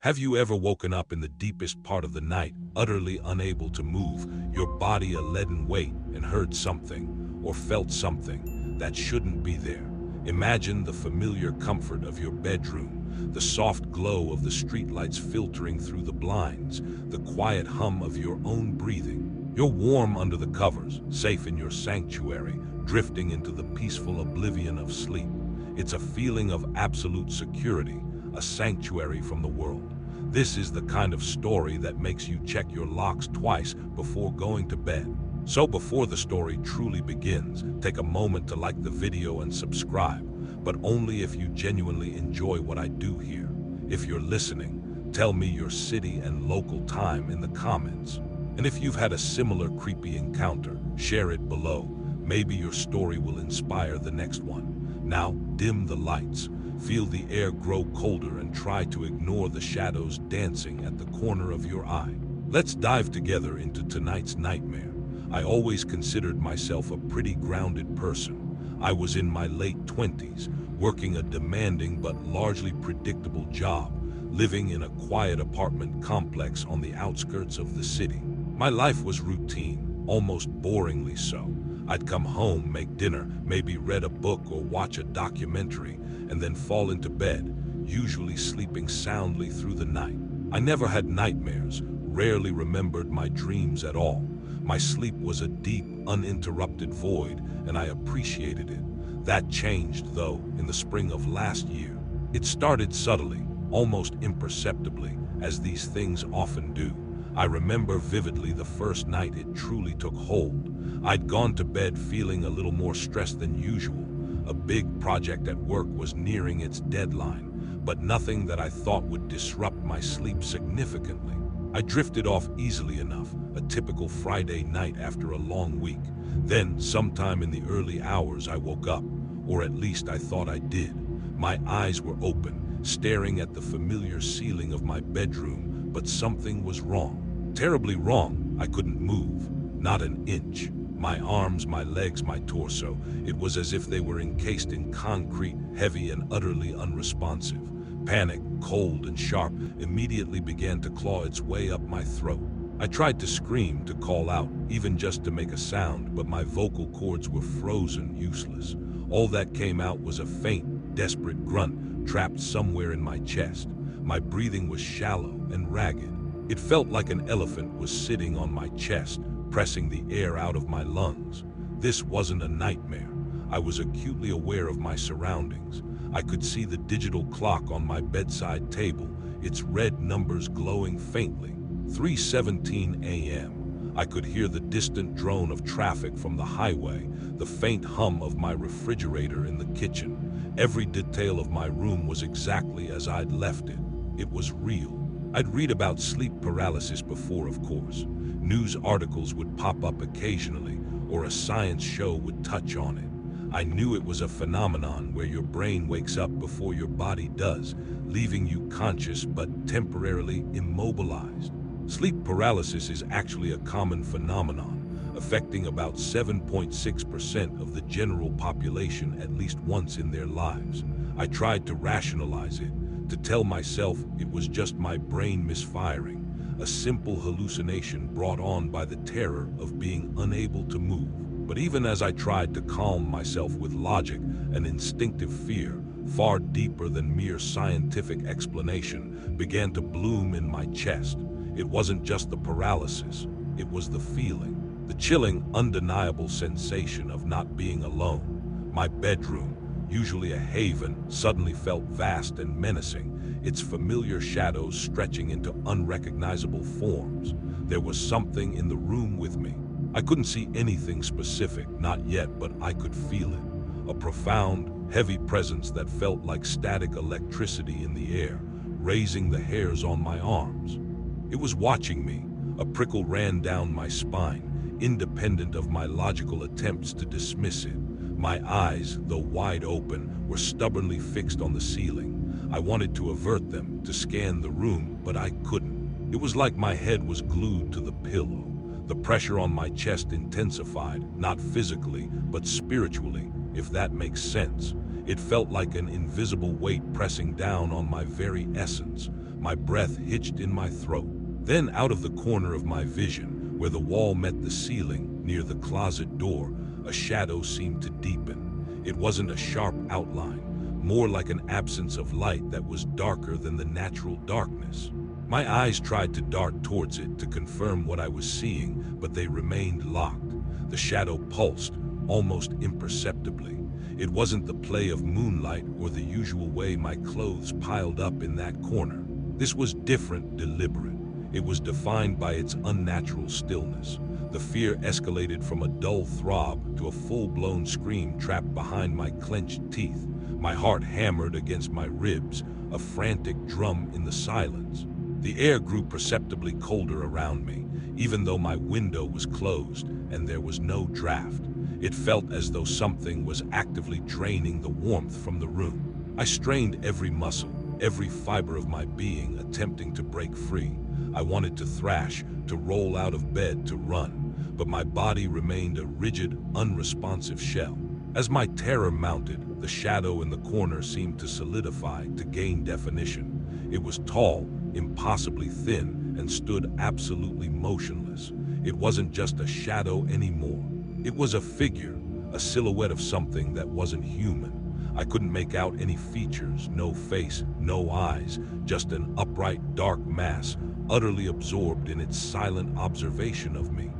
Have you ever woken up in the deepest part of the night, utterly unable to move, your body a leaden weight, and heard something, or felt something, that shouldn't be there? Imagine the familiar comfort of your bedroom, the soft glow of the streetlights filtering through the blinds, the quiet hum of your own breathing. You're warm under the covers, safe in your sanctuary, drifting into the peaceful oblivion of sleep. It's a feeling of absolute security, a sanctuary from the world. This is the kind of story that makes you check your locks twice before going to bed. So before the story truly begins, take a moment to like the video and subscribe, but only if you genuinely enjoy what I do here. If you're listening, tell me your city and local time in the comments. And if you've had a similar creepy encounter, share it below. Maybe your story will inspire the next one. Now, dim the lights. Feel the air grow colder and try to ignore the shadows dancing at the corner of your eye. Let's dive together into tonight's nightmare. I always considered myself a pretty grounded person. I was in my late 20s, working a demanding but largely predictable job, living in a quiet apartment complex on the outskirts of the city. My life was routine, almost boringly so. I'd come home, make dinner, maybe read a book or watch a documentary, and then fall into bed, usually sleeping soundly through the night. I never had nightmares, rarely remembered my dreams at all. My sleep was a deep, uninterrupted void, and I appreciated it. That changed, though, in the spring of last year. It started subtly, almost imperceptibly, as these things often do. I remember vividly the first night it truly took hold. I'd gone to bed feeling a little more stressed than usual. A big project at work was nearing its deadline, but nothing that I thought would disrupt my sleep significantly. I drifted off easily enough, a typical Friday night after a long week. Then, sometime in the early hours, I woke up, or at least I thought I did. My eyes were open, staring at the familiar ceiling of my bedroom, but something was wrong. Terribly wrong. I couldn't move, not an inch. My arms, my legs, my torso, it was as if they were encased in concrete, heavy and utterly unresponsive. Panic, cold and sharp, immediately began to claw its way up my throat. I tried to scream, to call out, even just to make a sound, but my vocal cords were frozen, useless. All that came out was a faint, desperate grunt, trapped somewhere in my chest. My breathing was shallow and ragged. It felt like an elephant was sitting on my chest, pressing the air out of my lungs. This wasn't a nightmare. I was acutely aware of my surroundings. I could see the digital clock on my bedside table, its red numbers glowing faintly. 3:17 a.m. I could hear the distant drone of traffic from the highway, the faint hum of my refrigerator in the kitchen. Every detail of my room was exactly as I'd left it. It was real. I'd read about sleep paralysis before, of course. News articles would pop up occasionally, or a science show would touch on it. I knew it was a phenomenon where your brain wakes up before your body does, leaving you conscious but temporarily immobilized. Sleep paralysis is actually a common phenomenon, affecting about 7.6% of the general population at least once in their lives. I tried to rationalize it, to tell myself it was just my brain misfiring, a simple hallucination brought on by the terror of being unable to move. But even as I tried to calm myself with logic, an instinctive fear, far deeper than mere scientific explanation, began to bloom in my chest. It wasn't just the paralysis, it was the feeling, the chilling, undeniable sensation of not being alone. My bedroom, usually a haven, suddenly felt vast and menacing, its familiar shadows stretching into unrecognizable forms. There was something in the room with me. I couldn't see anything specific, not yet, but I could feel it. A profound, heavy presence that felt like static electricity in the air, raising the hairs on my arms. It was watching me. A prickle ran down my spine, independent of my logical attempts to dismiss it. My eyes, though wide open, were stubbornly fixed on the ceiling. I wanted to avert them, to scan the room, but I couldn't. It was like my head was glued to the pillow. The pressure on my chest intensified, not physically, but spiritually, if that makes sense. It felt like an invisible weight pressing down on my very essence. my breath hitched in my throat. Then, out of the corner of my vision, where the wall met the ceiling, near the closet door, a shadow seemed to deepen. It wasn't a sharp outline, more like an absence of light that was darker than the natural darkness. My eyes tried to dart towards it to confirm what I was seeing, but they remained locked. The shadow pulsed, almost imperceptibly. It wasn't the play of moonlight or the usual way my clothes piled up in that corner. This was different, deliberate. It was defined by its unnatural stillness. The fear escalated from a dull throb to a full-blown scream trapped behind my clenched teeth. My heart hammered against my ribs, a frantic drum in the silence. The air grew perceptibly colder around me, even though my window was closed and there was no draft. It felt as though something was actively draining the warmth from the room. I strained every muscle, every fiber of my being, attempting to break free. I wanted to thrash, to roll out of bed, to run, but my body remained a rigid, unresponsive shell. As my terror mounted, the shadow in the corner seemed to solidify, to gain definition. It was tall, impossibly thin, and stood absolutely motionless. It wasn't just a shadow anymore. It was a figure, a silhouette of something that wasn't human. I couldn't make out any features, no face, no eyes, just an upright, dark mass, utterly absorbed in its silent observation of me.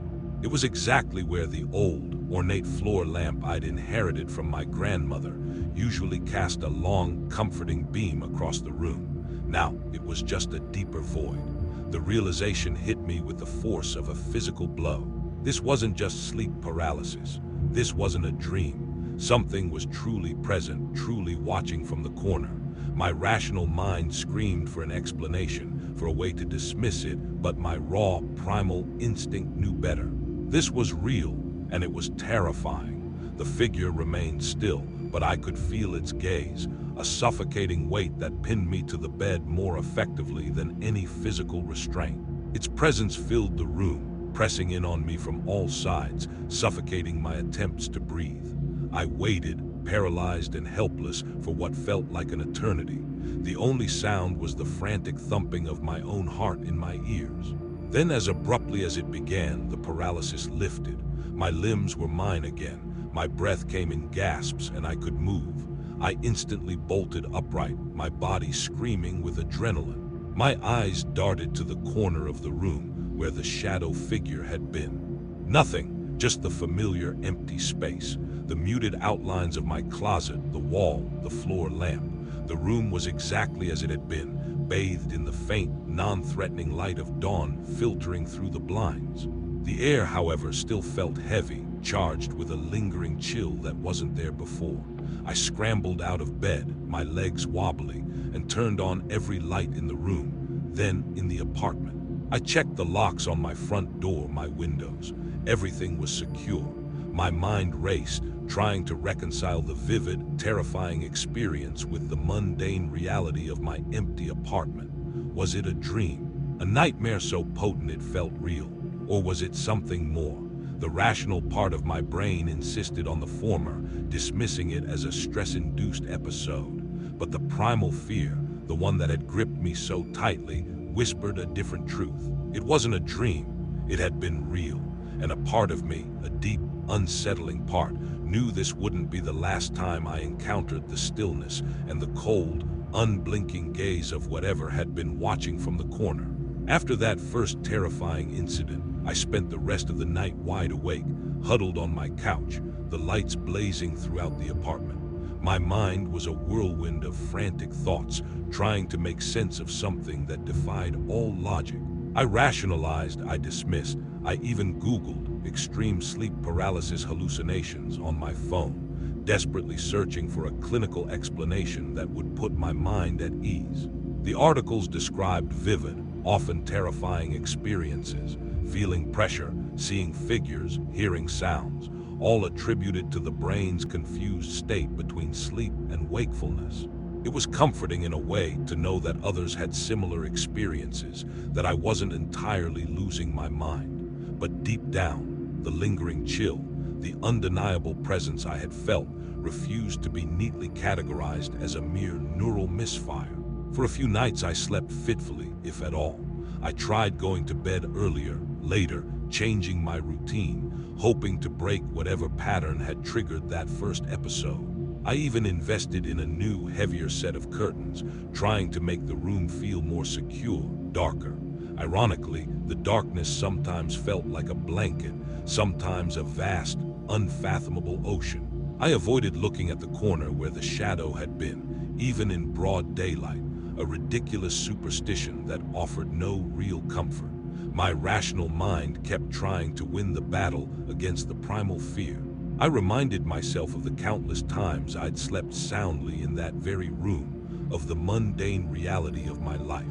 It was exactly where the old, ornate floor lamp I'd inherited from my grandmother usually cast a long, comforting beam across the room. Now, it was just a deeper void. The realization hit me with the force of a physical blow. This wasn't just sleep paralysis. This wasn't a dream. Something was truly present, truly watching from the corner. My rational mind screamed for an explanation, for a way to dismiss it, but my raw, primal instinct knew better. This was real, and it was terrifying. The figure remained still, but I could feel its gaze, a suffocating weight that pinned me to the bed more effectively than any physical restraint. Its presence filled the room, pressing in on me from all sides, suffocating my attempts to breathe. I waited, paralyzed and helpless, for what felt like an eternity. The only sound was the frantic thumping of my own heart in my ears. Then, as abruptly as it began, the paralysis lifted. My limbs were mine again. My breath came in gasps, and I could move. I instantly bolted upright, my body screaming with adrenaline. My eyes darted to the corner of the room where the shadow figure had been. Nothing, just the familiar empty space, the muted outlines of my closet, the wall, the floor lamp. The room was exactly as it had been, bathed in the faint, non-threatening light of dawn filtering through the blinds. The air, however, still felt heavy, charged with a lingering chill that wasn't there before. I scrambled out of bed, my legs wobbly, and turned on every light in the room, then in the apartment. I checked the locks on my front door, my windows. Everything was secure. My mind raced, trying to reconcile the vivid, terrifying experience with the mundane reality of my empty apartment. Was it a dream? A nightmare so potent it felt real? Or was it something more? The rational part of my brain insisted on the former, dismissing it as a stress-induced episode. But the primal fear, the one that had gripped me so tightly, whispered a different truth. It wasn't a dream. It had been real. And a part of me, a deep, unsettling part, knew this wouldn't be the last time I encountered the stillness and the cold, unblinking gaze of whatever had been watching from the corner. After that first terrifying incident, I spent the rest of the night wide awake, huddled on my couch, the lights blazing throughout the apartment. My mind was a whirlwind of frantic thoughts, trying to make sense of something that defied all logic. I rationalized, I dismissed, I even Googled extreme sleep paralysis hallucinations on my phone, desperately searching for a clinical explanation that would put my mind at ease. The articles described vivid, often terrifying experiences, feeling pressure, seeing figures, hearing sounds, all attributed to the brain's confused state between sleep and wakefulness. It was comforting in a way to know that others had similar experiences, that I wasn't entirely losing my mind. But deep down, the lingering chill, the undeniable presence I had felt, refused to be neatly categorized as a mere neural misfire. For a few nights I slept fitfully, if at all. I tried going to bed earlier, later, changing my routine, hoping to break whatever pattern had triggered that first episode. I even invested in a new, heavier set of curtains, trying to make the room feel more secure, darker. Ironically, the darkness sometimes felt like a blanket, sometimes a vast, unfathomable ocean. I avoided looking at the corner where the shadow had been, even in broad daylight, a ridiculous superstition that offered no real comfort. My rational mind kept trying to win the battle against the primal fear. I reminded myself of the countless times I'd slept soundly in that very room, of the mundane reality of my life.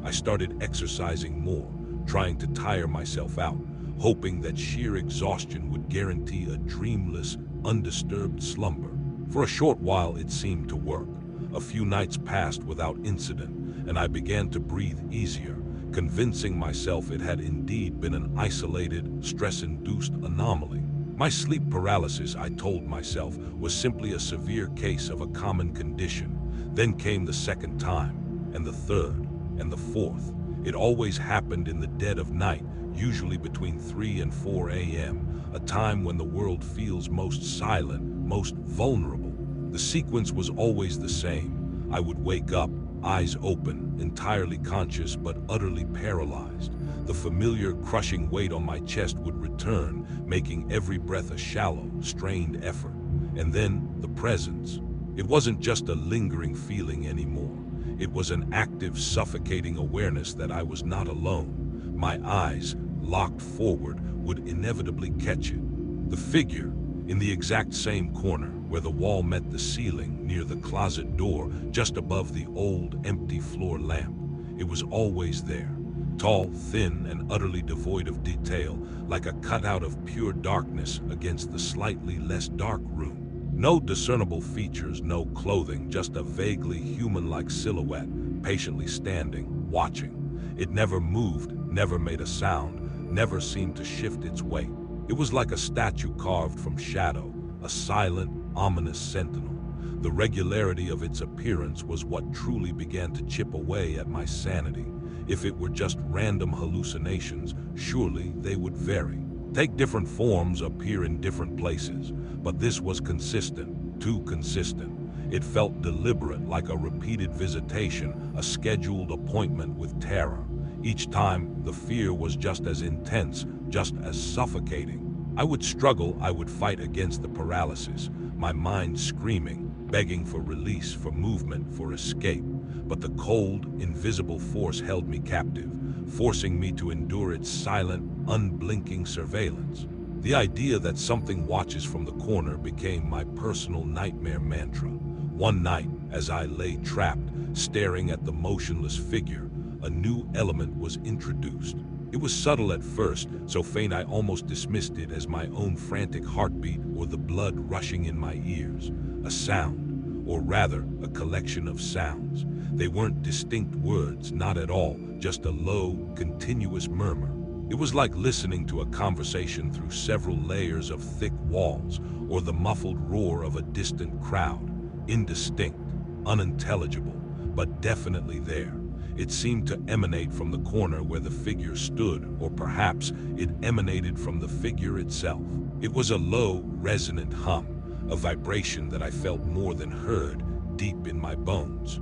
I started exercising more, trying to tire myself out, hoping that sheer exhaustion would guarantee a dreamless, undisturbed slumber. For a short while it seemed to work. A few nights passed without incident, and I began to breathe easier, convincing myself it had indeed been an isolated, stress-induced anomaly. My sleep paralysis, I told myself, was simply a severe case of a common condition. Then came the second time, and the third, and the fourth. It always happened in the dead of night, usually between 3 and 4 a.m., a time when the world feels most silent, most vulnerable. The sequence was always the same. I would wake up, eyes open, entirely conscious but utterly paralyzed. The familiar crushing weight on my chest would return, making every breath a shallow, strained effort. And then the presence. It wasn't just a lingering feeling anymore. It was an active, suffocating awareness that I was not alone. My eyes, locked forward, would inevitably catch it. The figure, in the exact same corner, where the wall met the ceiling, near the closet door, just above the old, empty floor lamp. It was always there. Tall, thin, and utterly devoid of detail, like a cutout of pure darkness against the slightly less dark room. No discernible features, no clothing, just a vaguely human-like silhouette, patiently standing, watching. It never moved, never made a sound, never seemed to shift its weight. It was like a statue carved from shadow, a silent, ominous sentinel. The regularity of its appearance was what truly began to chip away at my sanity. If it were just random hallucinations, surely they would vary. Take different forms, appear in different places. But this was consistent, too consistent. It felt deliberate, like a repeated visitation, a scheduled appointment with terror. Each time, the fear was just as intense, just as suffocating. I would struggle, I would fight against the paralysis, my mind screaming, begging for release, for movement, for escape. But the cold, invisible force held me captive, forcing me to endure its silent, unblinking surveillance. The idea that something watches from the corner became my personal nightmare mantra. One night, as I lay trapped, staring at the motionless figure, a new element was introduced. It was subtle at first, so faint I almost dismissed it as my own frantic heartbeat or the blood rushing in my ears. A sound, or rather, a collection of sounds. They weren't distinct words, not at all, just a low, continuous murmur. It was like listening to a conversation through several layers of thick walls, or the muffled roar of a distant crowd. Indistinct, unintelligible, but definitely there. It seemed to emanate from the corner where the figure stood, or perhaps it emanated from the figure itself. It was a low, resonant hum, a vibration that I felt more than heard, deep in my bones.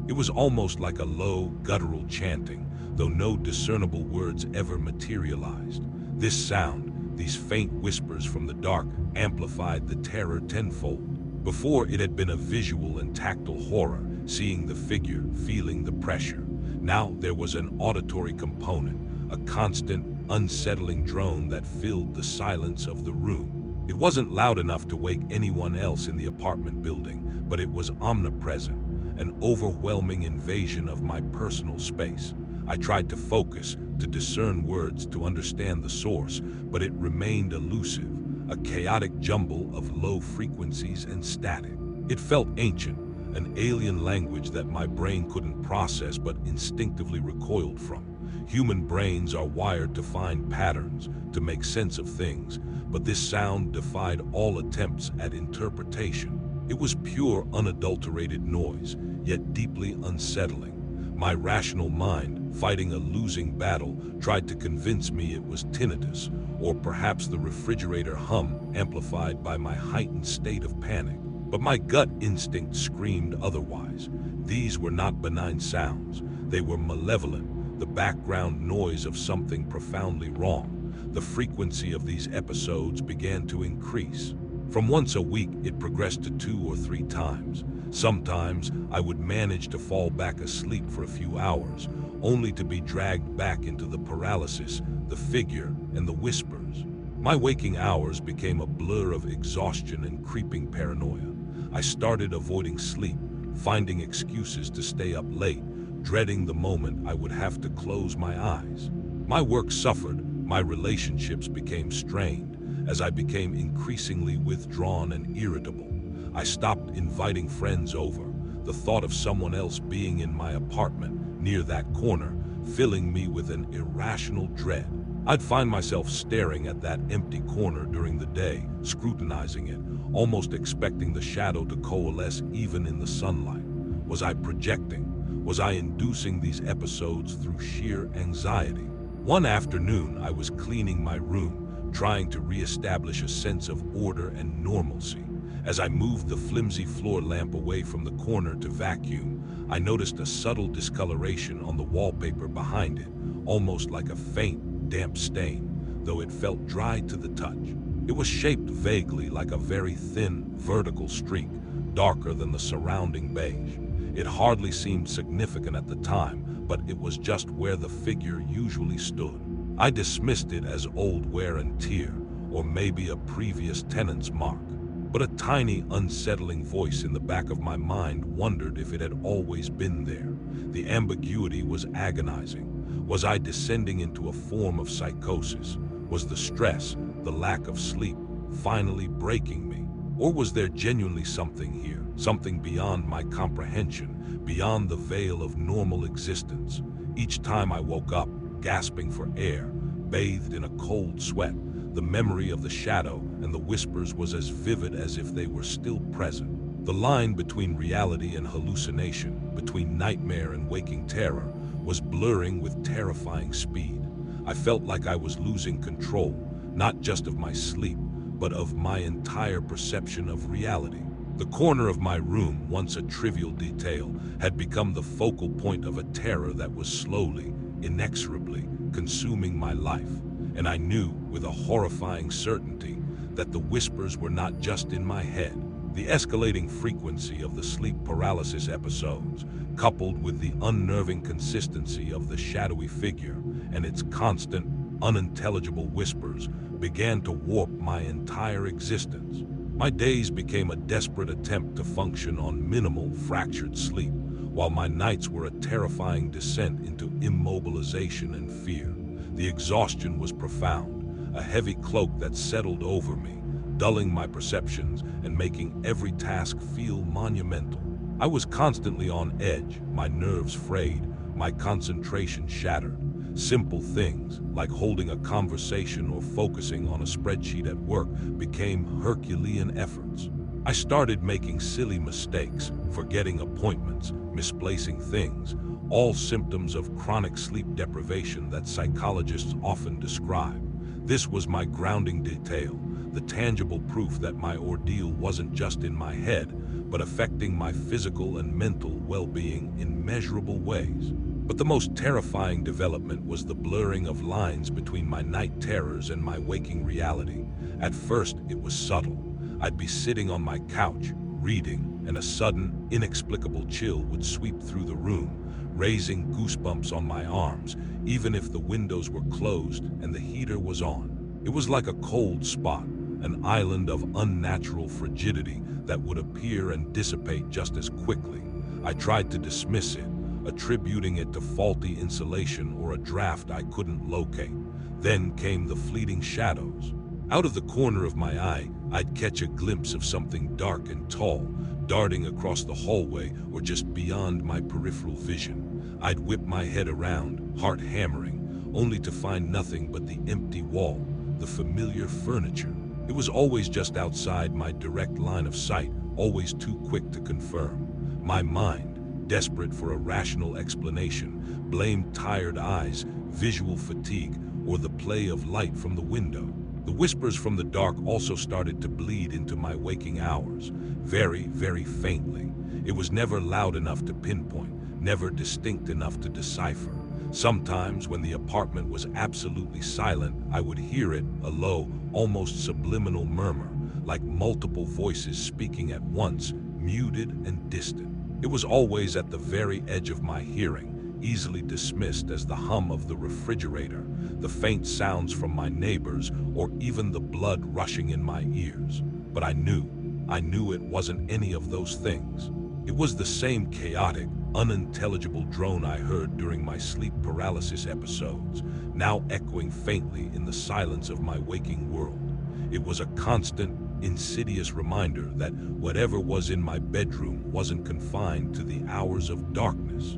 It was almost like a low, guttural chanting, though no discernible words ever materialized. This sound, these faint whispers from the dark, amplified the terror tenfold. Before, it had been a visual and tactile horror, seeing the figure, feeling the pressure. Now there was an auditory component, a constant, unsettling drone that filled the silence of the room. It wasn't loud enough to wake anyone else in the apartment building, but it was omnipresent, an overwhelming invasion of my personal space. I tried to focus, to discern words, to understand the source, but it remained elusive, a chaotic jumble of low frequencies and static. It felt ancient, an alien language that my brain couldn't process but instinctively recoiled from. Human brains are wired to find patterns, to make sense of things, but this sound defied all attempts at interpretation. It was pure, unadulterated noise, yet deeply unsettling. My rational mind, fighting a losing battle, tried to convince me it was tinnitus, or perhaps the refrigerator hum amplified by my heightened state of panic. But my gut instinct screamed otherwise. These were not benign sounds. They were malevolent, the background noise of something profoundly wrong. The frequency of these episodes began to increase. From once a week, it progressed to 2 or 3 times. Sometimes, I would manage to fall back asleep for a few hours, only to be dragged back into the paralysis, the figure, and the whispers. My waking hours became a blur of exhaustion and creeping paranoia. I started avoiding sleep, finding excuses to stay up late, dreading the moment I would have to close my eyes. My work suffered, my relationships became strained, as I became increasingly withdrawn and irritable. I stopped inviting friends over, the thought of someone else being in my apartment near that corner, filling me with an irrational dread. I'd find myself staring at that empty corner during the day, scrutinizing it, almost expecting the shadow to coalesce even in the sunlight. Was I projecting? Was I inducing these episodes through sheer anxiety? One afternoon, I was cleaning my room, trying to re-establish a sense of order and normalcy. As I moved the flimsy floor lamp away from the corner to vacuum, I noticed a subtle discoloration on the wallpaper behind it, almost like a faint, damp stain, though it felt dry to the touch. It was shaped vaguely like a very thin, vertical streak, darker than the surrounding beige. It hardly seemed significant at the time, but it was just where the figure usually stood. I dismissed it as old wear and tear, or maybe a previous tenant's mark. But a tiny, unsettling voice in the back of my mind wondered if it had always been there. The ambiguity was agonizing. Was I descending into a form of psychosis? Was the stress, the lack of sleep, finally breaking me? Or was there genuinely something here, something beyond my comprehension, beyond the veil of normal existence? Each time I woke up, gasping for air, bathed in a cold sweat, the memory of the shadow and the whispers was as vivid as if they were still present. The line between reality and hallucination, between nightmare and waking terror, was blurring with terrifying speed. I felt like I was losing control, not just of my sleep, but of my entire perception of reality. The corner of my room, once a trivial detail, had become the focal point of a terror that was slowly, inexorably consuming my life. And I knew, with a horrifying certainty, that the whispers were not just in my head. The escalating frequency of the sleep paralysis episodes, coupled with the unnerving consistency of the shadowy figure and its constant, unintelligible whispers, began to warp my entire existence. My days became a desperate attempt to function on minimal, fractured sleep, while my nights were a terrifying descent into immobilization and fear. The exhaustion was profound, a heavy cloak that settled over me, dulling my perceptions and making every task feel monumental. I was constantly on edge, my nerves frayed, my concentration shattered. Simple things, like holding a conversation or focusing on a spreadsheet at work, became Herculean efforts. I started making silly mistakes, forgetting appointments, misplacing things, all symptoms of chronic sleep deprivation that psychologists often describe. This was my grounding detail, the tangible proof that my ordeal wasn't just in my head, but affecting my physical and mental well-being in measurable ways. But the most terrifying development was the blurring of lines between my night terrors and my waking reality. At first, it was subtle. I'd be sitting on my couch, reading, and a sudden, inexplicable chill would sweep through the room, raising goosebumps on my arms, even if the windows were closed and the heater was on. It was like a cold spot, an island of unnatural frigidity that would appear and dissipate just as quickly. I tried to dismiss it, attributing it to faulty insulation or a draft I couldn't locate. Then came the fleeting shadows. Out of the corner of my eye, I'd catch a glimpse of something dark and tall, darting across the hallway or just beyond my peripheral vision. I'd whip my head around, heart hammering, only to find nothing but the empty wall, the familiar furniture. It was always just outside my direct line of sight, always too quick to confirm. My mind, desperate for a rational explanation, blamed tired eyes, visual fatigue, or the play of light from the window. The whispers from the dark also started to bleed into my waking hours, very, very faintly. It was never loud enough to pinpoint, never distinct enough to decipher. Sometimes, when the apartment was absolutely silent, I would hear it, a low, almost subliminal murmur, like multiple voices speaking at once, muted and distant. It was always at the very edge of my hearing, easily dismissed as the hum of the refrigerator, the faint sounds from my neighbors, or even the blood rushing in my ears. But I knew it wasn't any of those things. It was the same chaotic, unintelligible drone I heard during my sleep paralysis episodes, now echoing faintly in the silence of my waking world. It was a constant, insidious reminder that whatever was in my bedroom wasn't confined to the hours of darkness.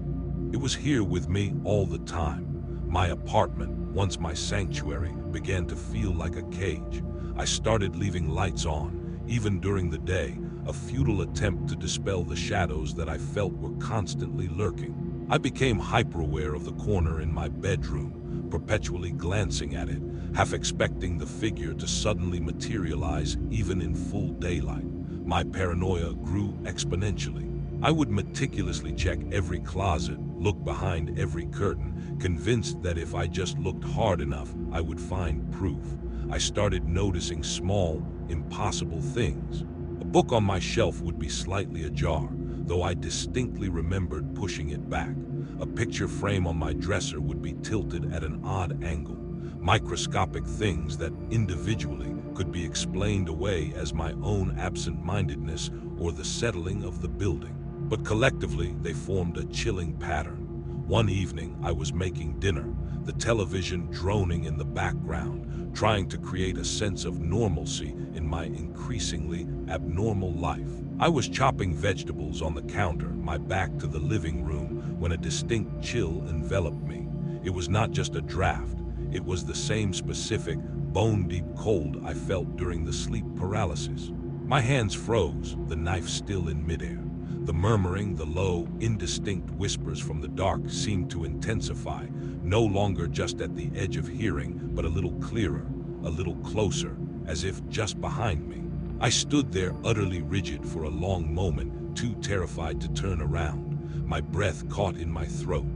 It was here with me all the time. My apartment, once my sanctuary, began to feel like a cage. I started leaving lights on, even during the day, a futile attempt to dispel the shadows that I felt were constantly lurking. I became hyper-aware of the corner in my bedroom, perpetually glancing at it, half expecting the figure to suddenly materialize even in full daylight. My paranoia grew exponentially. I would meticulously check every closet, look behind every curtain, convinced that if I just looked hard enough, I would find proof. I started noticing small, impossible things. A book on my shelf would be slightly ajar, though I distinctly remembered pushing it back. A picture frame on my dresser would be tilted at an odd angle. Microscopic things that individually could be explained away as my own absent-mindedness or the settling of the building. But collectively, they formed a chilling pattern. One evening, I was making dinner, the television droning in the background, trying to create a sense of normalcy in my increasingly abnormal life. I was chopping vegetables on the counter, my back to the living room, when a distinct chill enveloped me. It was not just a draft. It was the same specific, bone-deep cold I felt during the sleep paralysis. My hands froze, the knife still in midair. The murmuring, the low, indistinct whispers from the dark seemed to intensify, no longer just at the edge of hearing, but a little clearer, a little closer, as if just behind me. I stood there utterly rigid for a long moment, too terrified to turn around, my breath caught in my throat.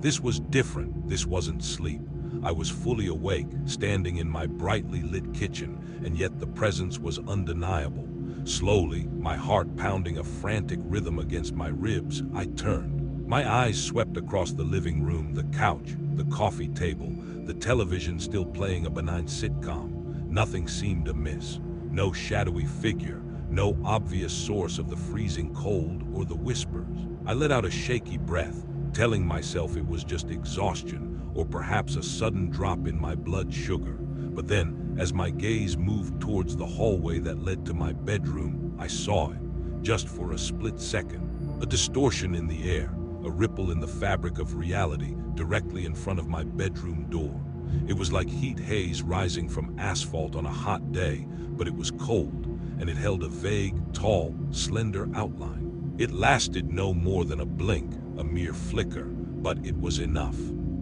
This was different. This wasn't sleep. I was fully awake, standing in my brightly lit kitchen, and yet the presence was undeniable. Slowly, my heart pounding a frantic rhythm against my ribs, I turned. My eyes swept across the living room, the couch, the coffee table, the television still playing a benign sitcom. Nothing seemed amiss. No shadowy figure, no obvious source of the freezing cold or the whispers. I let out a shaky breath, telling myself it was just exhaustion, or perhaps a sudden drop in my blood sugar. But then, as my gaze moved towards the hallway that led to my bedroom, I saw it, just for a split second. A distortion in the air, a ripple in the fabric of reality directly in front of my bedroom door. It was like heat haze rising from asphalt on a hot day, but it was cold, and it held a vague, tall, slender outline. It lasted no more than a blink, a mere flicker, but it was enough.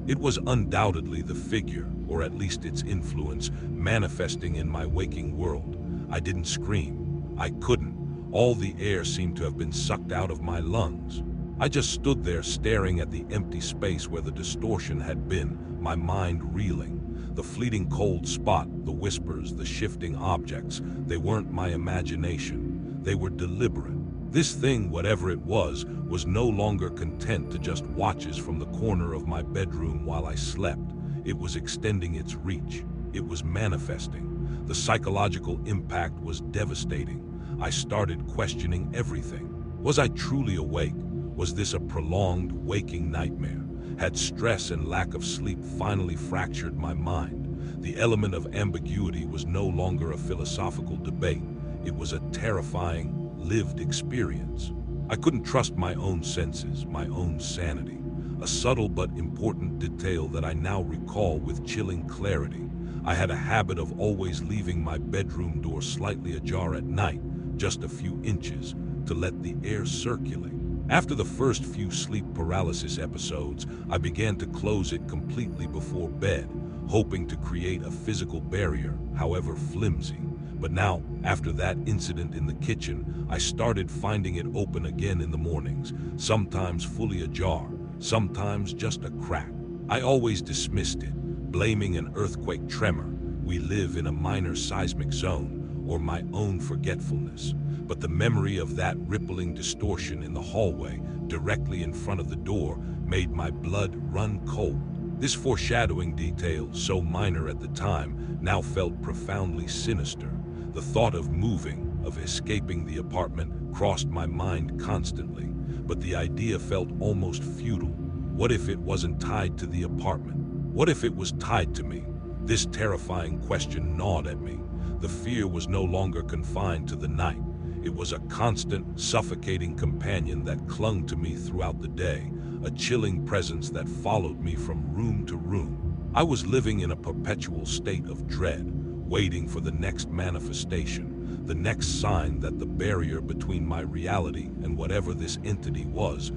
It was undoubtedly the figure, or at least its influence, manifesting in my waking world. I didn't scream. I couldn't. All the air seemed to have been sucked out of my lungs. I just stood there staring at the empty space where the distortion had been, my mind reeling. The fleeting cold spot, the whispers, the shifting objects, they weren't my imagination. They were deliberate. This thing, whatever it was no longer content to just watch us from the corner of my bedroom while I slept. It was extending its reach. It was manifesting. The psychological impact was devastating. I started questioning everything. Was I truly awake? Was this a prolonged waking nightmare? Had stress and lack of sleep finally fractured my mind? The element of ambiguity was no longer a philosophical debate. It was a terrifying, lived experience. I couldn't trust my own senses, my own sanity. A subtle but important detail that I now recall with chilling clarity. I had a habit of always leaving my bedroom door slightly ajar at night, just a few inches, to let the air circulate. After the first few sleep paralysis episodes, I began to close it completely before bed, hoping to create a physical barrier, however flimsy. But now, after that incident in the kitchen, I started finding it open again in the mornings, sometimes fully ajar, sometimes just a crack. I always dismissed it, blaming an earthquake tremor, we live in a minor seismic zone, or my own forgetfulness. But the memory of that rippling distortion in the hallway, directly in front of the door, made my blood run cold. This foreshadowing detail, so minor at the time, now felt profoundly sinister. The thought of moving, of escaping the apartment, crossed my mind constantly, but the idea felt almost futile. What if it wasn't tied to the apartment? What if it was tied to me? This terrifying question gnawed at me. The fear was no longer confined to the night. It was a constant, suffocating companion that clung to me throughout the day, a chilling presence that followed me from room to room. I was living in a perpetual state of dread, waiting for the next manifestation, the next sign that the barrier between my reality and whatever this entity was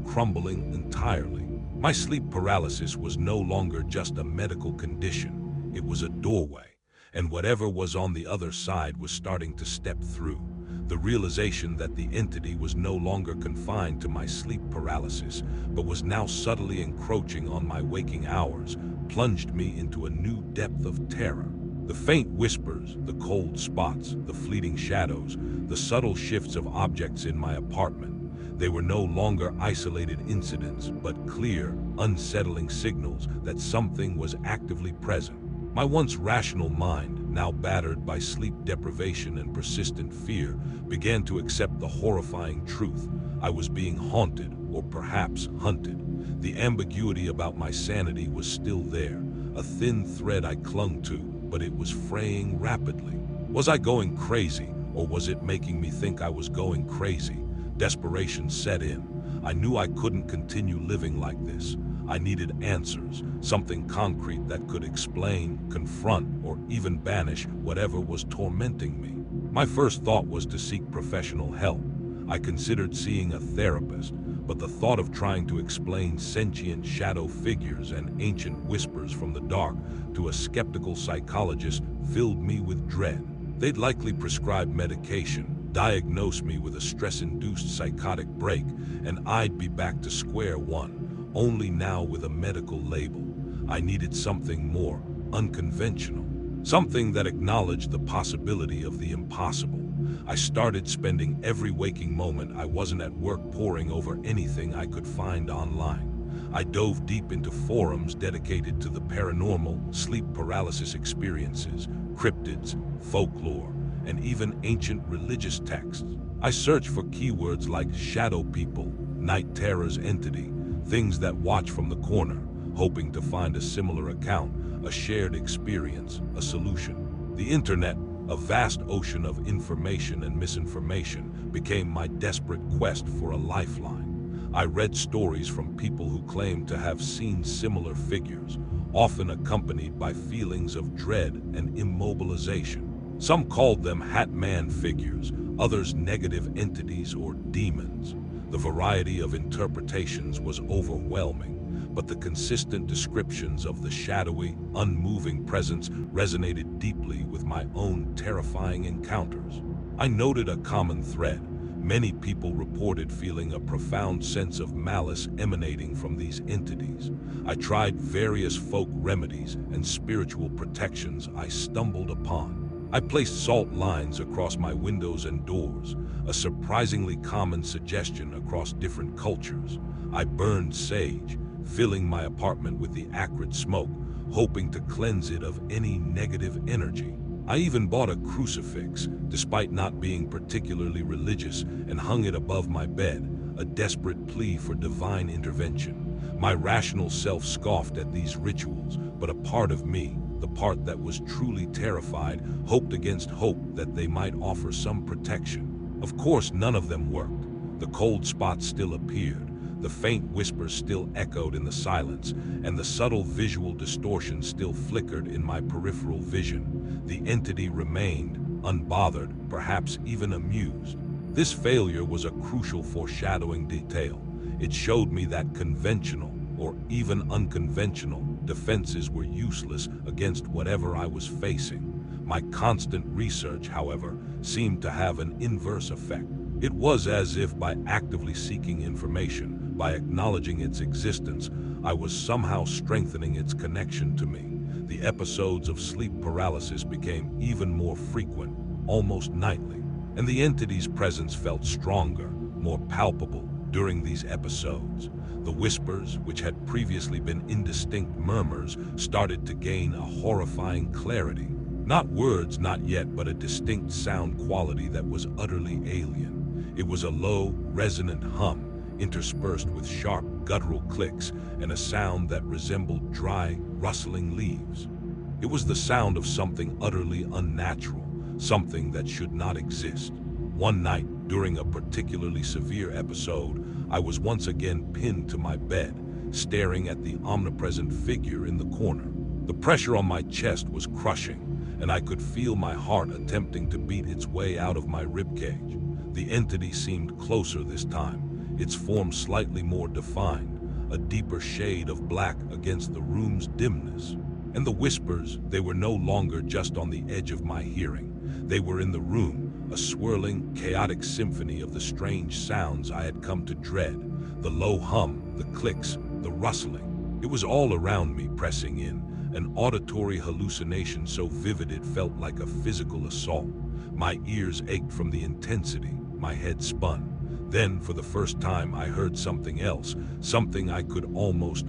crumbling entirely. My sleep paralysis was no longer just a medical condition, it was a doorway, and whatever was on the other side was starting to step through. The realization that the entity was no longer confined to my sleep paralysis, but was now subtly encroaching on my waking hours, plunged me into a new depth of terror. The faint whispers, the cold spots, the fleeting shadows, the subtle shifts of objects in my apartment. They were no longer isolated incidents, but clear, unsettling signals that something was actively present. My once rational mind, now battered by sleep deprivation and persistent fear, began to accept the horrifying truth. I was being haunted, or perhaps hunted. The ambiguity about my sanity was still there, a thin thread I clung to, but it was fraying rapidly. Was I going crazy, or was it making me think I was going crazy? Desperation set in. I knew I couldn't continue living like this. I needed answers, something concrete that could explain, confront, or even banish whatever was tormenting me. My first thought was to seek professional help. I considered seeing a therapist, but the thought of trying to explain sentient shadow figures and ancient whispers from the dark to a skeptical psychologist filled me with dread. They'd likely prescribe medication, diagnose me with a stress-induced psychotic break, and I'd be back to square one, only now with a medical label. I needed something more unconventional, something that acknowledged the possibility of the impossible. I started spending every waking moment I wasn't at work poring over anything I could find online. I dove deep into forums dedicated to the paranormal, sleep paralysis experiences, cryptids, folklore, and even ancient religious texts. I searched for keywords like shadow people, night terrors entity, things that watch from the corner, hoping to find a similar account, a shared experience, a solution. The internet, a vast ocean of information and misinformation, became my desperate quest for a lifeline. I read stories from people who claimed to have seen similar figures, often accompanied by feelings of dread and immobilization. Some called them Hat Man figures, others negative entities or demons. The variety of interpretations was overwhelming, but the consistent descriptions of the shadowy, unmoving presence resonated deeply with my own terrifying encounters. I noted a common thread. Many people reported feeling a profound sense of malice emanating from these entities. I tried various folk remedies and spiritual protections I stumbled upon. I placed salt lines across my windows and doors, a surprisingly common suggestion across different cultures. I burned sage, filling my apartment with the acrid smoke, hoping to cleanse it of any negative energy. I even bought a crucifix, despite not being particularly religious, and hung it above my bed, a desperate plea for divine intervention. My rational self scoffed at these rituals, but a part of me, the part that was truly terrified, hoped against hope that they might offer some protection. Of course, none of them worked. The cold spots still appeared. The faint whispers still echoed in the silence, and the subtle visual distortion still flickered in my peripheral vision. The entity remained, unbothered, perhaps even amused. This failure was a crucial foreshadowing detail. It showed me that conventional, or even unconventional, defenses were useless against whatever I was facing. My constant research, however, seemed to have an inverse effect. It was as if by actively seeking information, by acknowledging its existence, I was somehow strengthening its connection to me. The episodes of sleep paralysis became even more frequent, almost nightly, and the entity's presence felt stronger, more palpable during these episodes. The whispers, which had previously been indistinct murmurs, started to gain a horrifying clarity. Not words, not yet, but a distinct sound quality that was utterly alien. It was a low, resonant hum, interspersed with sharp, guttural clicks, and a sound that resembled dry, rustling leaves. It was the sound of something utterly unnatural, something that should not exist. One night, during a particularly severe episode, I was once again pinned to my bed, staring at the omnipresent figure in the corner. The pressure on my chest was crushing, and I could feel my heart attempting to beat its way out of my ribcage. The entity seemed closer this time, its form slightly more defined, a deeper shade of black against the room's dimness. And the whispers, they were no longer just on the edge of my hearing. They were in the room, a swirling, chaotic symphony of the strange sounds I had come to dread. The low hum, the clicks, the rustling. It was all around me, pressing in, an auditory hallucination so vivid it felt like a physical assault. My ears ached from the intensity, my head spun. Then, for the first time, I heard something else, something I could almost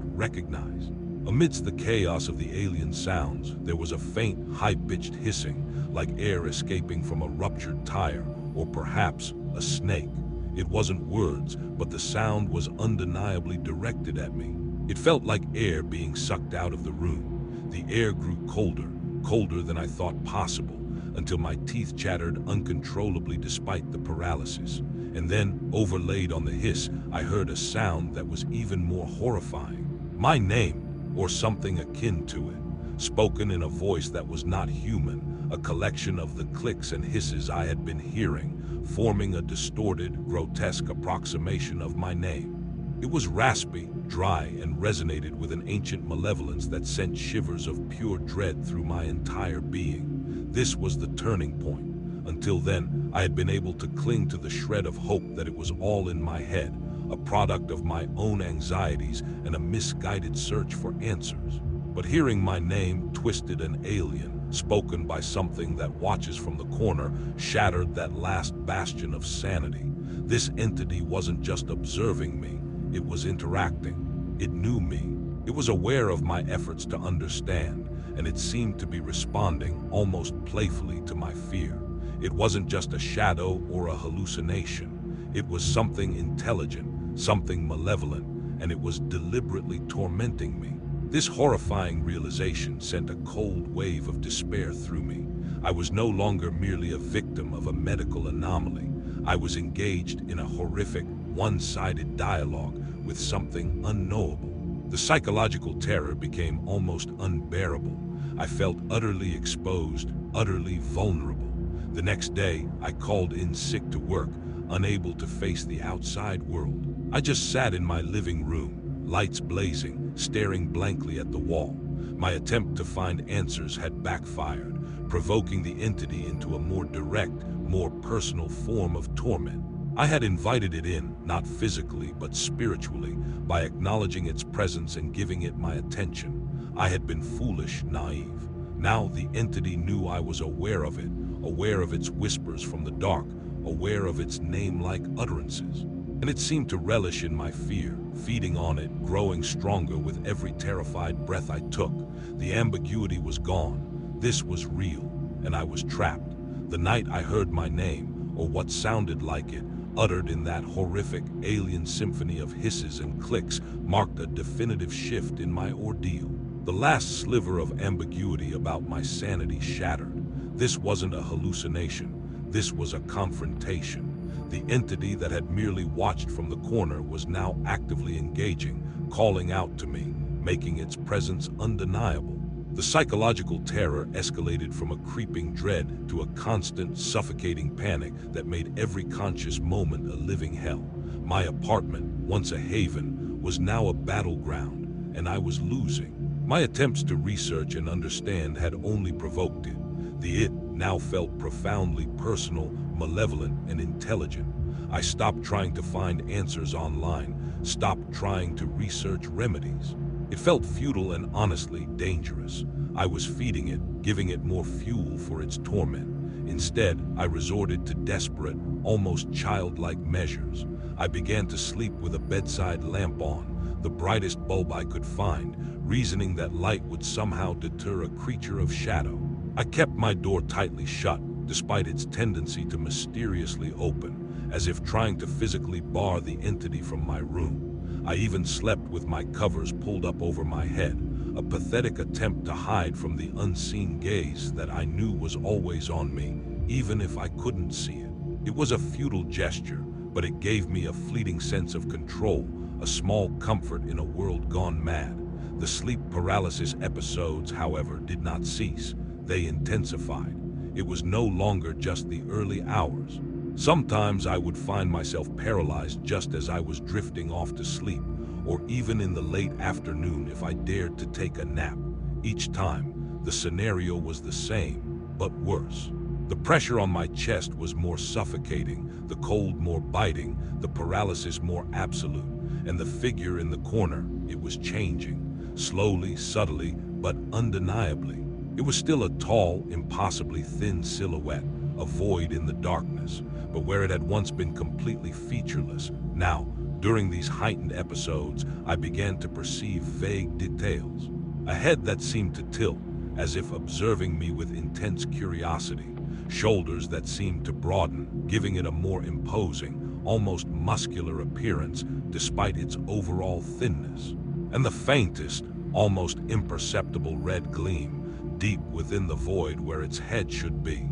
recognize. Amidst the chaos of the alien sounds, there was a faint, high-pitched hissing, like air escaping from a ruptured tire, or perhaps a snake. It wasn't words, but the sound was undeniably directed at me. It felt like air being sucked out of the room. The air grew colder, colder than I thought possible, until my teeth chattered uncontrollably despite the paralysis. And then, overlaid on the hiss, I heard a sound that was even more horrifying. My name, or something akin to it, spoken in a voice that was not human, a collection of the clicks and hisses I had been hearing, forming a distorted, grotesque approximation of my name. It was raspy, dry, and resonated with an ancient malevolence that sent shivers of pure dread through my entire being. This was the turning point. Until then, I had been able to cling to the shred of hope that it was all in my head, a product of my own anxieties and a misguided search for answers. But hearing my name, twisted and alien, spoken by something that watches from the corner, shattered that last bastion of sanity. This entity wasn't just observing me, it was interacting. It knew me. It was aware of my efforts to understand, and it seemed to be responding almost playfully to my fear. It wasn't just a shadow or a hallucination. It was something intelligent, something malevolent, and it was deliberately tormenting me. This horrifying realization sent a cold wave of despair through me. I was no longer merely a victim of a medical anomaly. I was engaged in a horrific, one-sided dialogue with something unknowable. The psychological terror became almost unbearable. I felt utterly exposed, utterly vulnerable. The next day, I called in sick to work, unable to face the outside world. I just sat in my living room, lights blazing, staring blankly at the wall. My attempt to find answers had backfired, provoking the entity into a more direct, more personal form of torment. I had invited it in, not physically, but spiritually, by acknowledging its presence and giving it my attention. I had been foolish, naive. Now the entity knew I was aware of it, aware of its whispers from the dark, aware of its name-like utterances. And it seemed to relish in my fear, feeding on it, growing stronger with every terrified breath I took. The ambiguity was gone. This was real, and I was trapped. The night I heard my name, or what sounded like it, uttered in that horrific, alien symphony of hisses and clicks, marked a definitive shift in my ordeal. The last sliver of ambiguity about my sanity shattered. This wasn't a hallucination. This was a confrontation. The entity that had merely watched from the corner was now actively engaging, calling out to me, making its presence undeniable. The psychological terror escalated from a creeping dread to a constant, suffocating panic that made every conscious moment a living hell. My apartment, once a haven, was now a battleground, and I was losing. My attempts to research and understand had only provoked it. The it now felt profoundly personal, malevolent, and intelligent. I stopped trying to find answers online, stopped trying to research remedies. It felt futile and honestly dangerous. I was feeding it, giving it more fuel for its torment. Instead, I resorted to desperate, almost childlike measures. I began to sleep with a bedside lamp on, the brightest bulb I could find, reasoning that light would somehow deter a creature of shadow. I kept my door tightly shut, despite its tendency to mysteriously open, as if trying to physically bar the entity from my room. I even slept with my covers pulled up over my head, a pathetic attempt to hide from the unseen gaze that I knew was always on me, even if I couldn't see it. It was a futile gesture, but it gave me a fleeting sense of control, a small comfort in a world gone mad. The sleep paralysis episodes, however, did not cease. They intensified. It was no longer just the early hours. Sometimes I would find myself paralyzed just as I was drifting off to sleep, or even in the late afternoon if I dared to take a nap. Each time, the scenario was the same, but worse. The pressure on my chest was more suffocating, the cold more biting, the paralysis more absolute, and the figure in the corner, it was changing, slowly, subtly, but undeniably. It was still a tall, impossibly thin silhouette, a void in the darkness, but where it had once been completely featureless, now, during these heightened episodes, I began to perceive vague details. A head that seemed to tilt, as if observing me with intense curiosity. Shoulders that seemed to broaden, giving it a more imposing, almost muscular appearance despite its overall thinness. And the faintest, almost imperceptible red gleam, deep within the void where its head should be.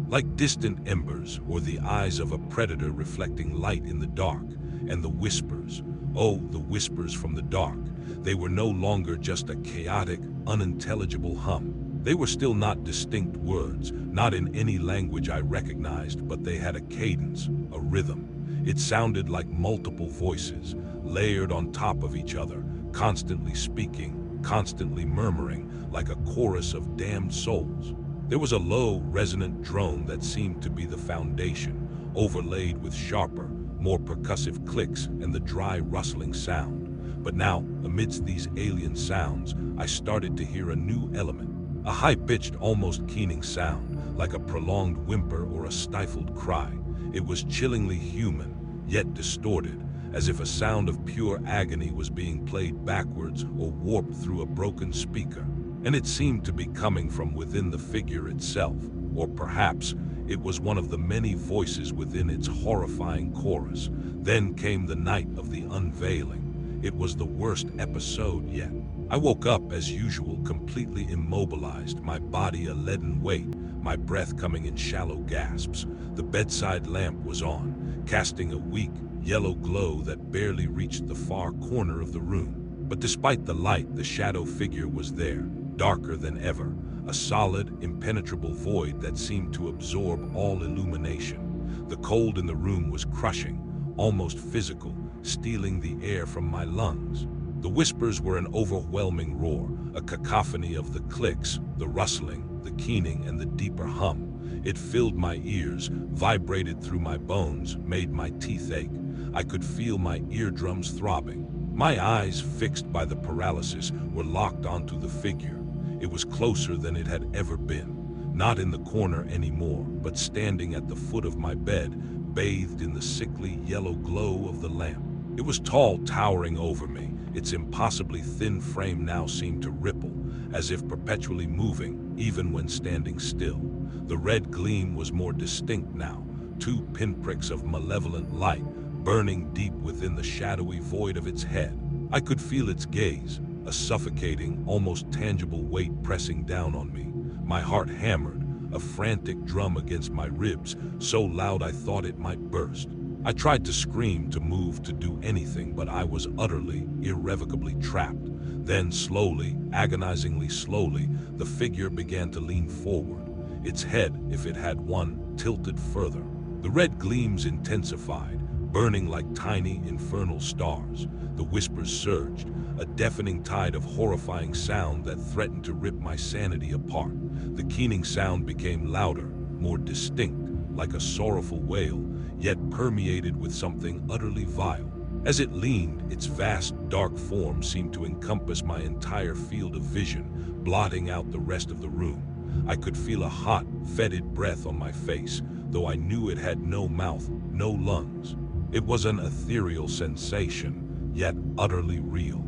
Like distant embers or the eyes of a predator reflecting light in the dark. And the whispers, oh, the whispers from the dark. They were no longer just a chaotic, unintelligible hum. They were still not distinct words, not in any language I recognized, but they had a cadence, a rhythm. It sounded like multiple voices, layered on top of each other, constantly speaking, constantly murmuring, like a chorus of damned souls. There was a low, resonant drone that seemed to be the foundation, overlaid with sharper, more percussive clicks and the dry, rustling sound. But now, amidst these alien sounds, I started to hear a new element. A high-pitched, almost keening sound, like a prolonged whimper or a stifled cry. It was chillingly human, yet distorted, as if a sound of pure agony was being played backwards or warped through a broken speaker. And it seemed to be coming from within the figure itself, or perhaps it was one of the many voices within its horrifying chorus. Then came the night of the unveiling. It was the worst episode yet. I woke up as usual, completely immobilized, my body a leaden weight, my breath coming in shallow gasps. The bedside lamp was on, casting a weak, yellow glow that barely reached the far corner of the room. But despite the light, the shadow figure was there, darker than ever, a solid, impenetrable void that seemed to absorb all illumination. The cold in the room was crushing, almost physical, stealing the air from my lungs. The whispers were an overwhelming roar, a cacophony of the clicks, the rustling, the keening, and the deeper hum. It filled my ears, vibrated through my bones, made my teeth ache. I could feel my eardrums throbbing. My eyes, fixed by the paralysis, were locked onto the figure. It was closer than it had ever been. Not in the corner anymore, but standing at the foot of my bed, bathed in the sickly yellow glow of the lamp. It was tall, towering over me. Its impossibly thin frame now seemed to ripple, as if perpetually moving, even when standing still. The red gleam was more distinct now, two pinpricks of malevolent light, burning deep within the shadowy void of its head. I could feel its gaze, a suffocating, almost tangible weight pressing down on me. My heart hammered, a frantic drum against my ribs, so loud I thought it might burst. I tried to scream, to move, to do anything, but I was utterly, irrevocably trapped. Then slowly, agonizingly slowly, the figure began to lean forward. Its head, if it had one, tilted further. The red gleams intensified, burning like tiny infernal stars. The whispers surged, a deafening tide of horrifying sound that threatened to rip my sanity apart. The keening sound became louder, more distinct, like a sorrowful wail, yet permeated with something utterly vile. As it leaned, its vast, dark form seemed to encompass my entire field of vision, blotting out the rest of the room. I could feel a hot, fetid breath on my face, though I knew it had no mouth, no lungs. It was an ethereal sensation, yet utterly real.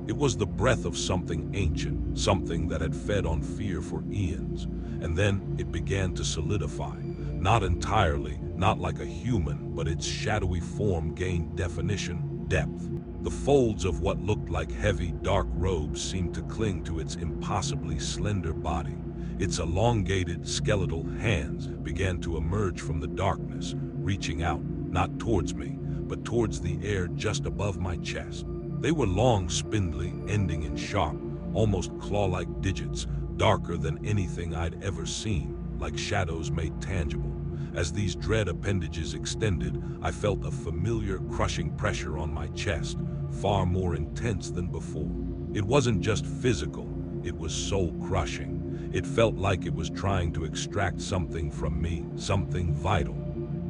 It was the breath of something ancient, something that had fed on fear for eons. And then it began to solidify. Not entirely, not like a human, but its shadowy form gained definition, depth. The folds of what looked like heavy, dark robes seemed to cling to its impossibly slender body. Its elongated, skeletal hands began to emerge from the darkness, reaching out, not towards me, but towards the air just above my chest. They were long, spindly, ending in sharp, almost claw-like digits, darker than anything I'd ever seen, like shadows made tangible. As these dread appendages extended, I felt a familiar, crushing pressure on my chest, far more intense than before. It wasn't just physical, it was soul-crushing. It felt like it was trying to extract something from me, something vital.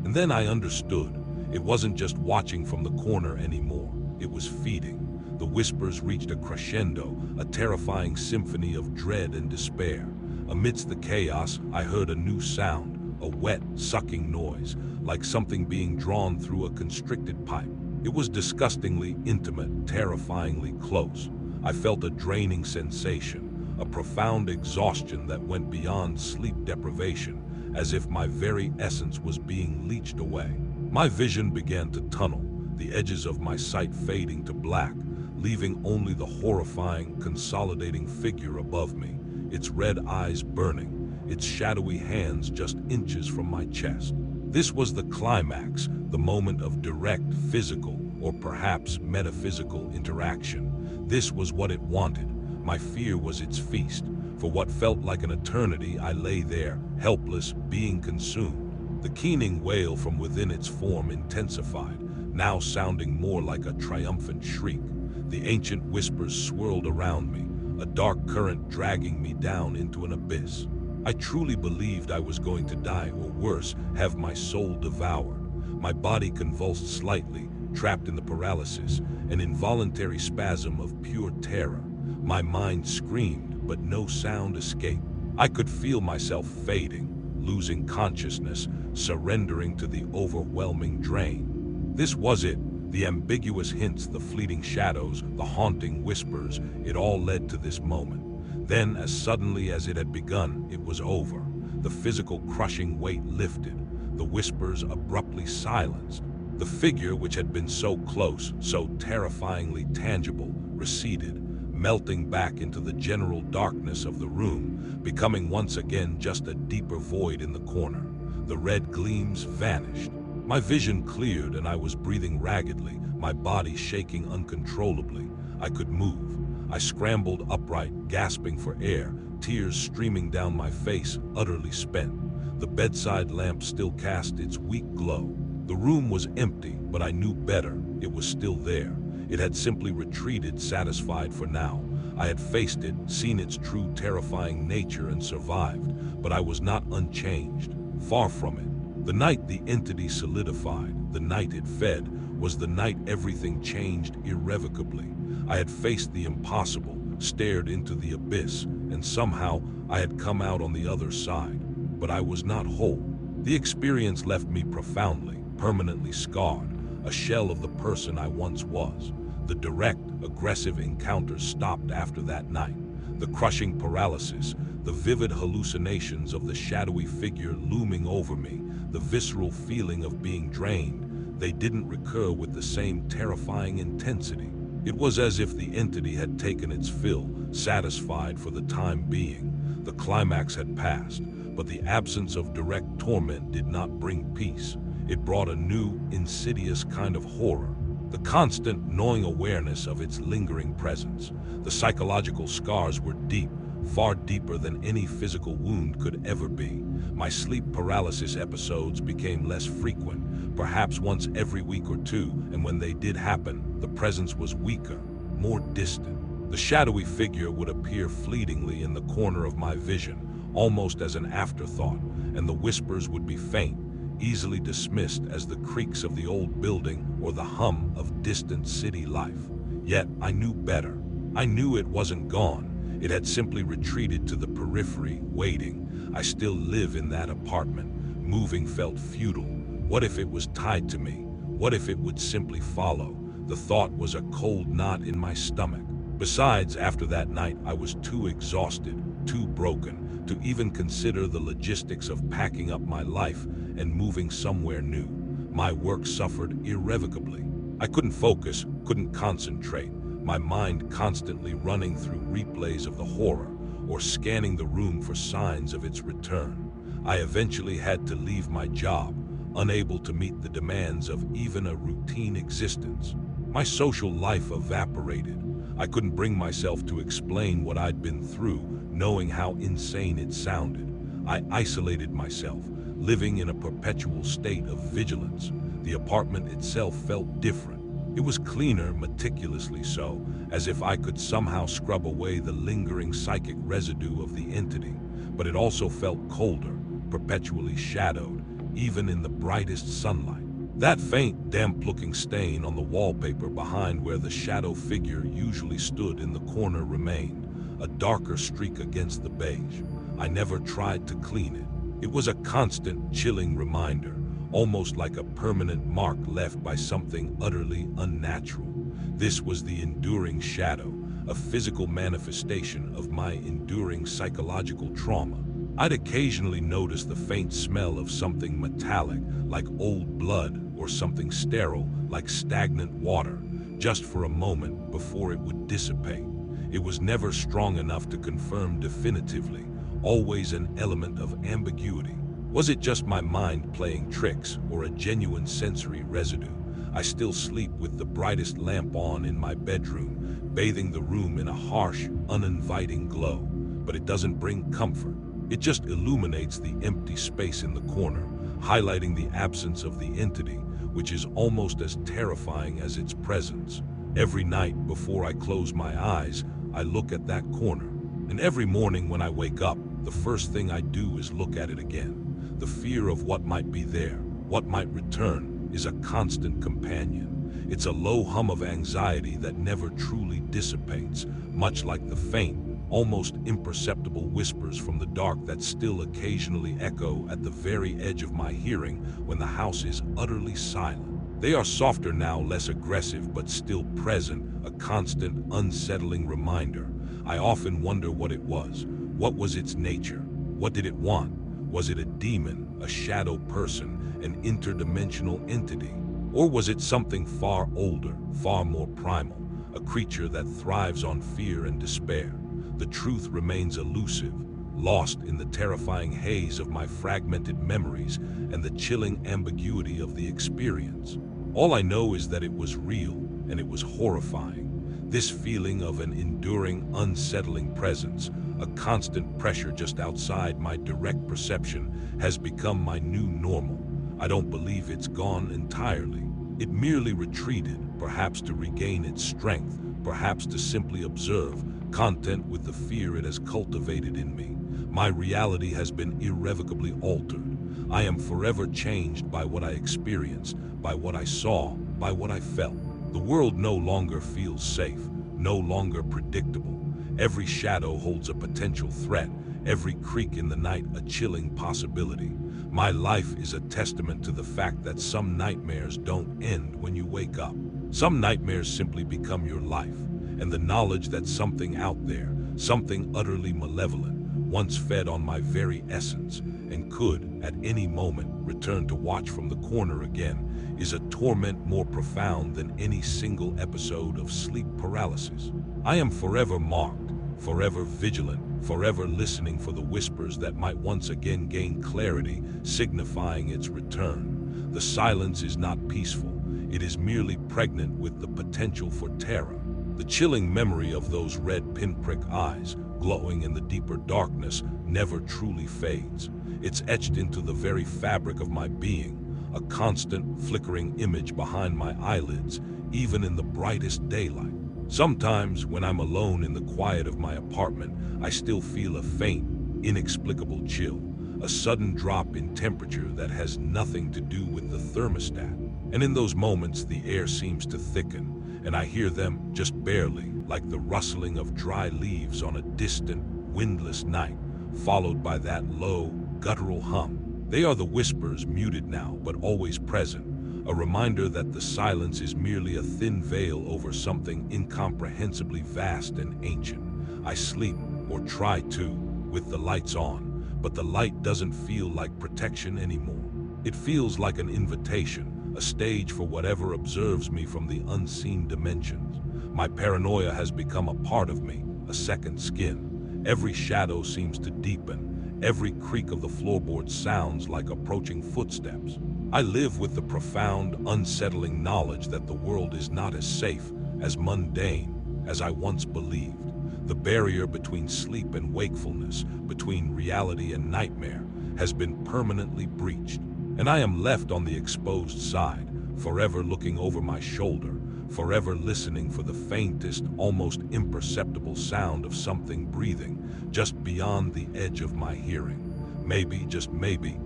And then I understood. It wasn't just watching from the corner anymore. It was feeding. The whispers reached a crescendo, a terrifying symphony of dread and despair. Amidst the chaos, I heard a new sound, a wet, sucking noise, like something being drawn through a constricted pipe. It was disgustingly intimate, terrifyingly close. I felt a draining sensation, a profound exhaustion that went beyond sleep deprivation, as if my very essence was being leached away. My vision began to tunnel, the edges of my sight fading to black, leaving only the horrifying, consolidating figure above me, its red eyes burning, its shadowy hands just inches from my chest. This was the climax, the moment of direct physical, or perhaps metaphysical interaction. This was what it wanted. My fear was its feast. For what felt like an eternity, I lay there, helpless, being consumed. The keening wail from within its form intensified, now sounding more like a triumphant shriek. The ancient whispers swirled around me, a dark current dragging me down into an abyss. I truly believed I was going to die, or worse, have my soul devoured. My body convulsed slightly, trapped in the paralysis, an involuntary spasm of pure terror. My mind screamed, but no sound escaped. I could feel myself fading, losing consciousness, surrendering to the overwhelming drain. This was it. The ambiguous hints, the fleeting shadows, the haunting whispers, it all led to this moment. Then, as suddenly as it had begun, it was over. The physical crushing weight lifted, the whispers abruptly silenced. The figure, which had been so close, so terrifyingly tangible, receded, melting back into the general darkness of the room, becoming once again just a deeper void in the corner. The red gleams vanished. My vision cleared and I was breathing raggedly, my body shaking uncontrollably. I could move. I scrambled upright, gasping for air, tears streaming down my face, utterly spent. The bedside lamp still cast its weak glow. The room was empty, but I knew better. It was still there. It had simply retreated, satisfied for now. I had faced it, seen its true terrifying nature and survived, but I was not unchanged. Far from it. The night the entity solidified, the night it fed, was the night everything changed irrevocably. I had faced the impossible, stared into the abyss, and somehow I had come out on the other side. But I was not whole. The experience left me profoundly, permanently scarred, a shell of the person I once was. The direct, aggressive encounters stopped after that night. The crushing paralysis, the vivid hallucinations of the shadowy figure looming over me, the visceral feeling of being drained, they didn't recur with the same terrifying intensity. It was as if the entity had taken its fill, satisfied for the time being. The climax had passed, but the absence of direct torment did not bring peace. It brought a new, insidious kind of horror. The constant, gnawing awareness of its lingering presence. The psychological scars were deep, far deeper than any physical wound could ever be. My sleep paralysis episodes became less frequent, perhaps once every week or two, and when they did happen, the presence was weaker, more distant. The shadowy figure would appear fleetingly in the corner of my vision, almost as an afterthought, and the whispers would be faint, easily dismissed as the creaks of the old building or the hum of distant city life. Yet I knew better. I knew it wasn't gone. It had simply retreated to the periphery, waiting. I still live in that apartment. Moving felt futile. What if it was tied to me? What if it would simply follow? The thought was a cold knot in my stomach. Besides, after that night, I was too exhausted, too broken, to even consider the logistics of packing up my life and moving somewhere new. My work suffered irrevocably. I couldn't focus, couldn't concentrate, my mind constantly running through replays of the horror or scanning the room for signs of its return. I eventually had to leave my job, unable to meet the demands of even a routine existence. My social life evaporated. I couldn't bring myself to explain what I'd been through, knowing how insane it sounded. I isolated myself, living in a perpetual state of vigilance. The apartment itself felt different. It was cleaner, meticulously so, as if I could somehow scrub away the lingering psychic residue of the entity. But it also felt colder, perpetually shadowed, even in the brightest sunlight. That faint, damp-looking stain on the wallpaper behind where the shadow figure usually stood in the corner remained, a darker streak against the beige. I never tried to clean it. It was a constant, chilling reminder, almost like a permanent mark left by something utterly unnatural. This was the enduring shadow, a physical manifestation of my enduring psychological trauma. I'd occasionally notice the faint smell of something metallic, like old blood, or something sterile, like stagnant water, just for a moment before it would dissipate. It was never strong enough to confirm definitively, always an element of ambiguity. Was it just my mind playing tricks, or a genuine sensory residue? I still sleep with the brightest lamp on in my bedroom, bathing the room in a harsh, uninviting glow. But it doesn't bring comfort. It just illuminates the empty space in the corner, highlighting the absence of the entity, which is almost as terrifying as its presence. Every night before I close my eyes, I look at that corner. And every morning when I wake up, the first thing I do is look at it again. The fear of what might be there, what might return, is a constant companion. It's a low hum of anxiety that never truly dissipates, much like the faint, almost imperceptible whispers from the dark that still occasionally echo at the very edge of my hearing when the house is utterly silent. They are softer now, less aggressive, but still present, a constant, unsettling reminder. I often wonder what it was. What was its nature? What did it want? Was it a demon, a shadow person, an interdimensional entity? Or was it something far older, far more primal, a creature that thrives on fear and despair? The truth remains elusive, lost in the terrifying haze of my fragmented memories and the chilling ambiguity of the experience. All I know is that it was real, and it was horrifying. This feeling of an enduring, unsettling presence, a constant pressure just outside my direct perception, has become my new normal. I don't believe it's gone entirely. It merely retreated, perhaps to regain its strength, perhaps to simply observe, content with the fear it has cultivated in me. My reality has been irrevocably altered. I am forever changed by what I experienced, by what I saw, by what I felt. The world no longer feels safe, no longer predictable. Every shadow holds a potential threat, every creak in the night a chilling possibility. My life is a testament to the fact that some nightmares don't end when you wake up. Some nightmares simply become your life, and the knowledge that something out there, something utterly malevolent, once fed on my very essence and could, at any moment, return to watch from the corner again, is a torment more profound than any single episode of sleep paralysis. I am forever marked, forever vigilant, forever listening for the whispers that might once again gain clarity, signifying its return. The silence is not peaceful. It is merely pregnant with the potential for terror. The chilling memory of those red pinprick eyes, glowing in the deeper darkness, never truly fades. It's etched into the very fabric of my being, a constant, flickering image behind my eyelids, even in the brightest daylight. Sometimes, when I'm alone in the quiet of my apartment, I still feel a faint, inexplicable chill, a sudden drop in temperature that has nothing to do with the thermostat. And in those moments, the air seems to thicken, and I hear them just barely, like the rustling of dry leaves on a distant, windless night, followed by that low, guttural hum. They are the whispers, muted now, but always present, a reminder that the silence is merely a thin veil over something incomprehensibly vast and ancient. I sleep, or try to, with the lights on, but the light doesn't feel like protection anymore. It feels like an invitation, a stage for whatever observes me from the unseen dimensions. My paranoia has become a part of me, a second skin. Every shadow seems to deepen. Every creak of the floorboard sounds like approaching footsteps. I live with the profound, unsettling knowledge that the world is not as safe, as mundane, as I once believed. The barrier between sleep and wakefulness, between reality and nightmare, has been permanently breached. And I am left on the exposed side, forever looking over my shoulder, forever listening for the faintest, almost imperceptible sound of something breathing, just beyond the edge of my hearing. Maybe, just maybe,